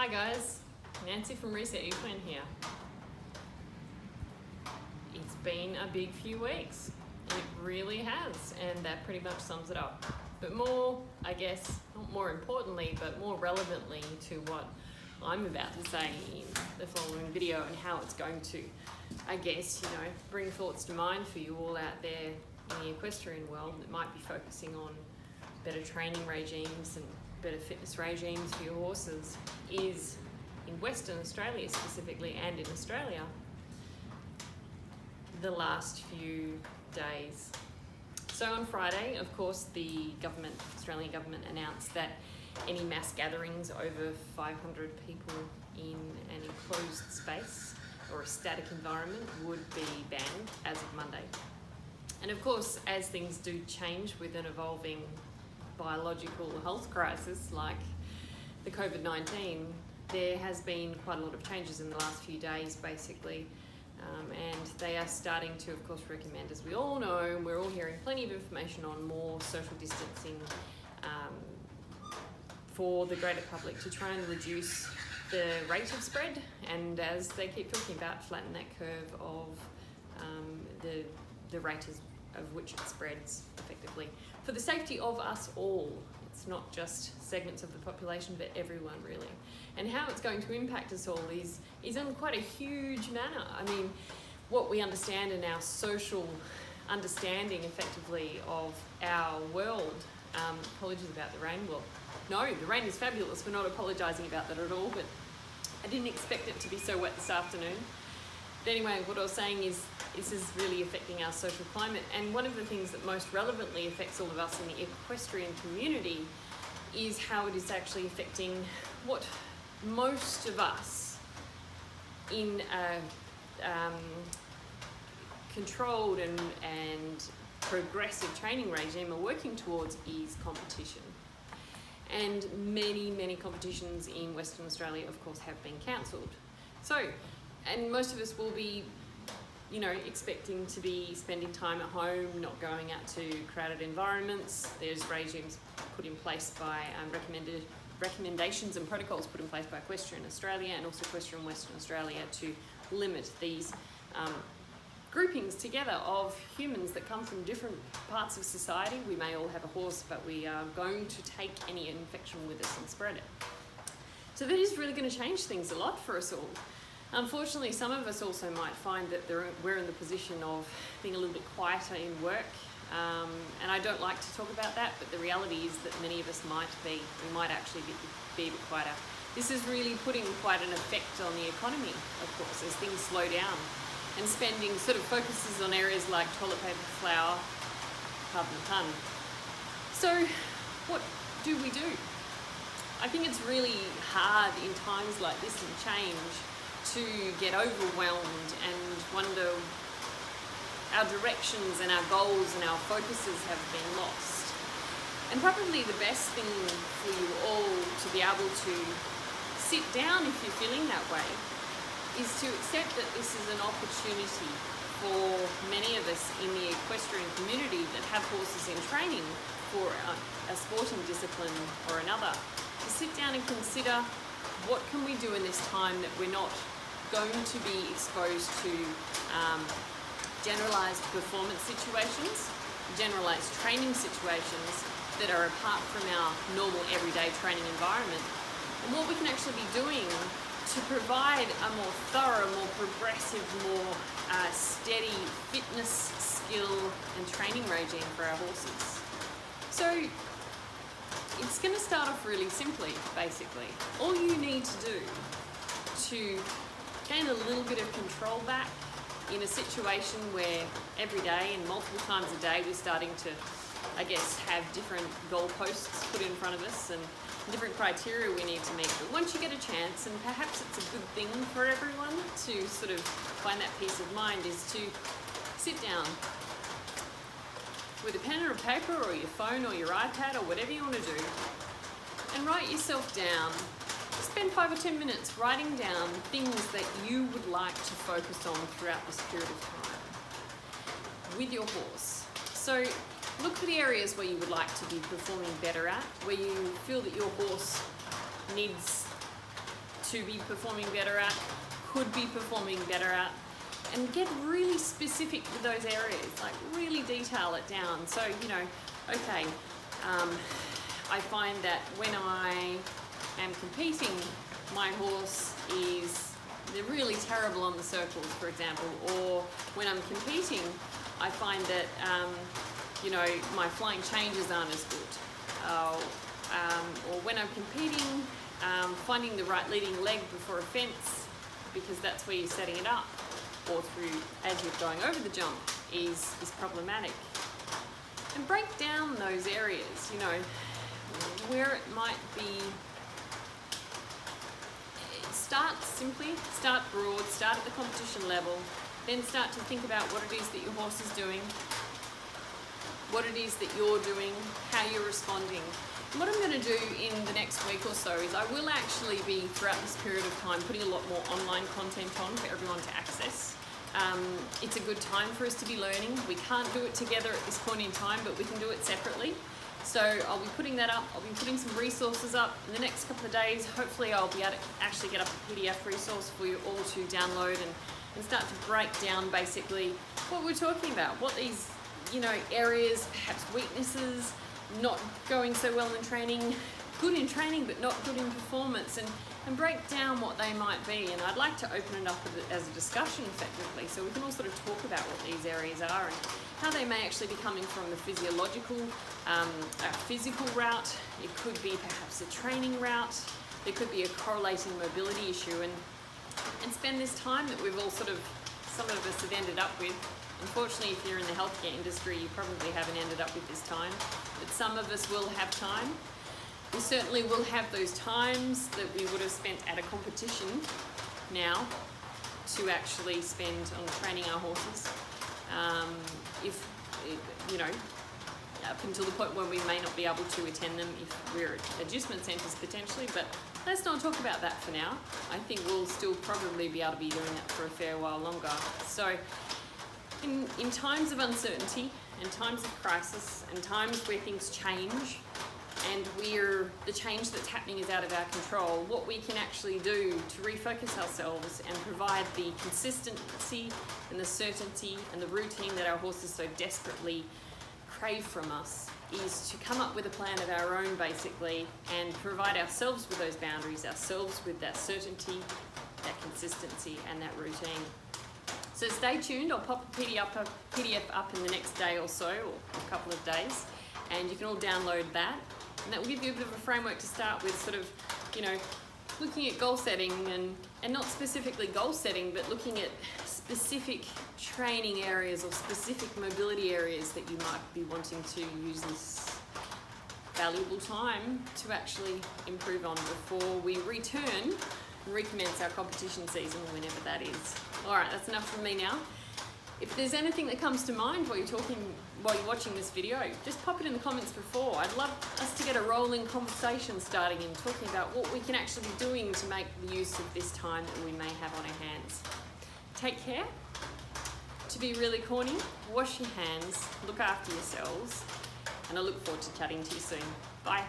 Hi guys, Nancy from Reset Equine here. It's been a big few weeks. It really has, and that pretty much sums it up. But more, I guess, not more importantly, but more relevantly to what I'm about to say in the following video and how it's going to, I guess, bring thoughts to mind for you all out there in the equestrian world that might be focusing on better training regimes and better fitness regimes for your horses, is in Western Australia specifically, and in Australia, the last few days. So on Friday, of course, the Australian government announced that any mass gatherings over 500 people in an enclosed space or a static environment would be banned as of Monday. And of course, as things do change with an evolving biological health crisis like the COVID-19, there has been quite a lot of changes in the last few days, basically. And they are starting to, of course, recommend, as we all know, and we're all hearing plenty of information on more social distancing for the greater public to try and reduce the rate of spread, and as they keep talking about, flatten that curve of the rate of which it spreads effectively for the safety of us all. It's not just segments of the population, but everyone really. And how it's going to impact us all is in quite a huge manner. I mean, what we understand in our social understanding effectively of our world. Apologies about the rain. Well, no, the rain is fabulous. We're not apologising about that at all, but I didn't expect it to be so wet this afternoon. But anyway, what I was saying is this is really affecting our social climate, and one of the things that most relevantly affects all of us in the equestrian community is how it is actually affecting what most of us in a controlled and progressive training regime are working towards is competition. And many competitions in Western Australia, of course, have been cancelled. So, and most of us will be expecting to be spending time at home, not going out to crowded environments. There's regimes put in place by recommendations and protocols put in place by Equestrian Australia and also Equestrian Western Australia to limit these groupings together of humans that come from different parts of society. We may all have a horse, but we are going to take any infection with us and spread it. So that is really going to change things a lot for us all. Unfortunately, some of us also might find that we're in the position of being a little bit quieter in work, and I don't like to talk about that, but the reality is that many of us might be. We might actually be a bit quieter. This is really putting quite an effect on the economy, of course, as things slow down, and spending sort of focuses on areas like toilet paper, flour, pardon the pun. So what do we do? I think it's really hard in times like this and change to get overwhelmed and wonder our directions and our goals and our focuses have been lost. And probably the best thing for you all to be able to sit down if you're feeling that way is to accept that this is an opportunity for many of us in the equestrian community that have horses in training for a sporting discipline or another, to sit down and consider what can we do in this time that we're not going to be exposed to generalized performance situations, generalized training situations that are apart from our normal everyday training environment, and what we can actually be doing to provide a more thorough, more progressive, more steady fitness, skill and training regime for our horses. So it's going to start off really simply, basically. All you need to do to gain a little bit of control back in a situation where every day and multiple times a day we're starting to, I guess, have different goalposts put in front of us and different criteria we need to meet. But once you get a chance, and perhaps it's a good thing for everyone to sort of find that peace of mind, is to sit down with a pen or a paper or your phone or your iPad or whatever you want to do and write yourself down. Spend 5 or 10 minutes writing down things that you would like to focus on throughout this period of time with your horse. So look for the areas where you would like to be performing better at, where you feel that your horse needs to be performing better at, could be performing better at, and get really specific with those areas, like really detail it down. So, you know, okay, I find that when I am competing, my horse they're really terrible on the circles, for example, or when I'm competing, I find that, you know, my flying changes aren't as good. Or when I'm competing, finding the right leading leg before a fence, because that's where you're setting it up, or through as you're going over the jump, is problematic. And break down those areas, you know, where it might be. Start simply, start broad, start at the competition level, then start to think about what it is that your horse is doing, what it is that you're doing, how you're responding. And what I'm going to do in the next week or so is I will actually be, throughout this period of time, putting a lot more online content on for everyone to access. It's a good time for us to be learning. We can't do it together at this point in time, but we can do it separately. So I'll be putting that up. I'll be putting some resources up in the next couple of days. Hopefully I'll be able to actually get up a PDF resource for you all to download and start to break down basically what we're talking about, what these, you know, areas, perhaps weaknesses, not going so well in training, good in training but not good in performance, and break down what they might be. And I'd like to open it up as a discussion effectively, so we can all sort of talk about what these areas are and how they may actually be coming from the physiological, physical route. It could be perhaps a training route. There could be a correlating mobility issue, and spend this time that we've all some of us have ended up with. Unfortunately, if you're in the healthcare industry, you probably haven't ended up with this time, but some of us will have time. We certainly will have those times that we would have spent at a competition now to actually spend on training our horses. You know, up until the point where we may not be able to attend them if we're at adjustment centres potentially, but let's not talk about that for now. I think we'll still probably be able to be doing that for a fair while longer. So in times of uncertainty and times of crisis and times where things change and the change that's happening is out of our control, what we can actually do to refocus ourselves and provide the consistency and the certainty and the routine that our horses so desperately crave from us is to come up with a plan of our own basically and provide ourselves with those boundaries, ourselves with that certainty, that consistency and that routine. So stay tuned. I'll pop a PDF up in the next day or so, or a couple of days, and you can all download that. And that will give you a bit of a framework to start with, sort of, you know, looking at goal setting and not specifically goal setting, but looking at specific training areas or specific mobility areas that you might be wanting to use this valuable time to actually improve on before we return and recommence our competition season, whenever that is. All right, that's enough from me now. If there's anything that comes to mind while you're watching this video, just pop it in the comments before. I'd love us to get a rolling conversation starting and talking about what we can actually be doing to make the use of this time that we may have on our hands. Take care. To be really corny, wash your hands, look after yourselves, and I look forward to chatting to you soon. Bye.